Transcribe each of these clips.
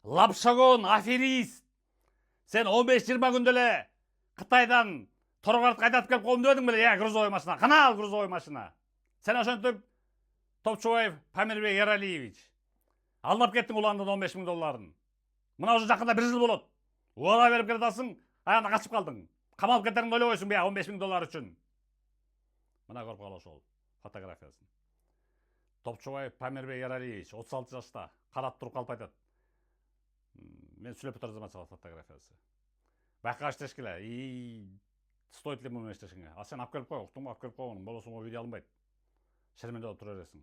Лапшагон, аферист. Сен 15-20 күндө эле Кытайдан торгарды кайтартып келип коем дебедиң беле? Грузовой машина. Кана ал грузовой машина? Сен ошентип Топчубаев Памирбек Ералиевич алдап кеттиң уландын $15,000. Мына уже жакында 1 жыл болот. Убада берип келатасың, аягында качып калдың. Камалып кетериңди ойлобойсуң бия $15,000 үчүн. Мына көрүп кал ошол фотографиясын. Топчубаев Памирбек Ералиевич 36 жашта, карап туруп калып айтат. Мен сүйлөп отур zaman чыгат фотографиясы. Бакка иштешкиле. Стоит ли муну иштешиңе? А сен алып келип кой, уктуңбу, алып келип кой, болбосо могу видео алынбайт. Шермендеп отура бересиң.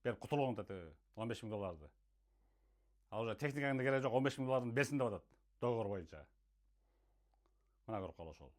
Бер кутулуң деди $15,000. Ал уже техникаңда кереги жок, $15,000 берсин деп атат. Договор боюнча. Мына көрүп кал ошол.